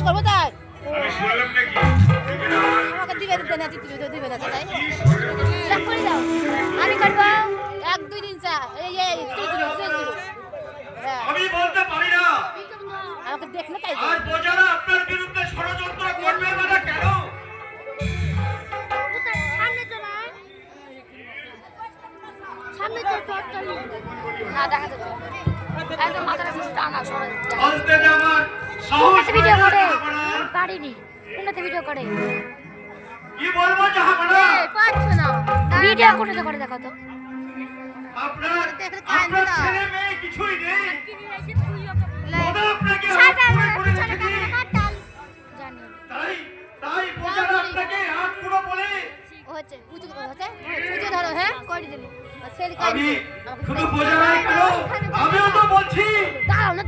করবো তাই আমি শুনলাম নাকি আমাকে দিবে না দিবে না তাই রাগ করে দাও আমি করবো 1-2 দিন চা এই আমি বলতে পারি না আমাকে দেখলে তাই আর বোঝারা আপনার বিরুদ্ধে ষড়যন্ত্র করবে না কেন সামনে তো না দেখা যাবে একদম মাথার টানা সরে বলতে যে আমার সাহস ভিডিও করে পারিনি কোনটাতে ভিডিও করে কি বলবো জাহাপনা পাচ্ছ না ভিডিও করে দেখো তো আপনার ছেলে মেয়ে কিছুই নেই ওরা আপনাকে তাই বোঝারা আপনাকে হাত পুরো বলে হচ্ছে উঁচু ধরো হ্যাঁ করে দিলি আমি শুধু বোঝারাই কেন আমিও তো বলছি দাঁড়াও না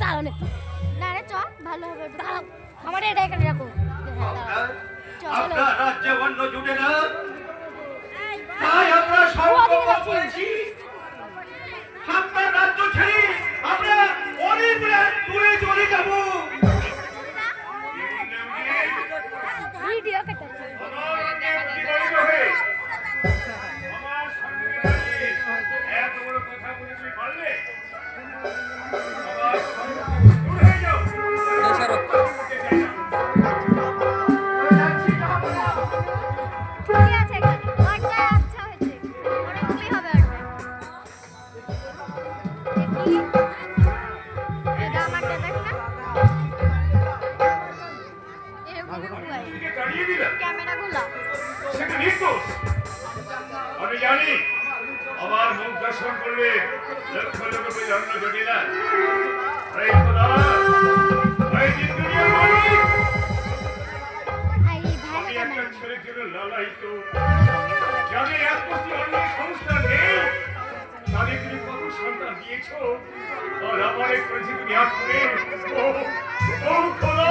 না রে চ ভালো হবে দাঁড়াও আমার এটা এখানে রাখো আপনার রাজ্যে অন্য জুটে না তাই আমরা সব করেছি আপনার রাজ্য ছেড়ে আমরা অনেক দূরে চলে যাব ভিডিও করতে এত বড় কথা বলে তুমি পারলে আমি জানি আমার মুখ দর্শন করলে লক্ষ লক্ষ জন্ম ঘটে না আমি একটা ছেলের জন্য লালায়িত যাদের এক কোটি অন্য সংস্থান নেই তাদের তুমি কত সন্তান দিয়েছ আর আমার করেছি তুমি এক করে ও খোলা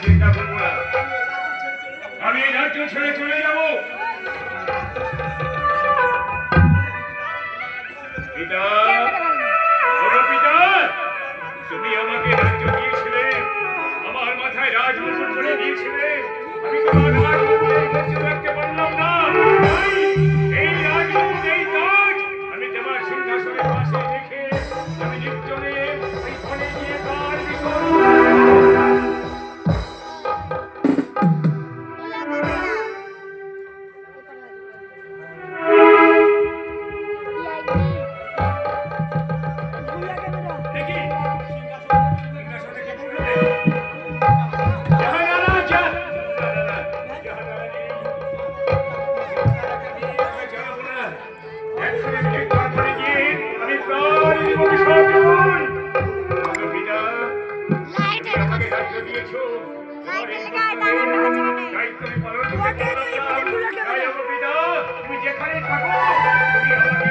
চিন্তা করবো না আমি এই রাজ্য ছেড়ে চলে যাব পিতা পিতা তুমি আমাকে রাজ্য দিয়েছিলে আমার মাথায় রাজমুকুট করে দিয়েছিলে আমি তোমার রাজমুকুট রাখতে পারলাম না এই রাজমুকুট এই তাজ আমি তোমার সিংহাসনের পাশে রেখে আমি নির্জনে এই ফলে নিয়ে কার তুমি যেখানে থাকো তুমি আমাকে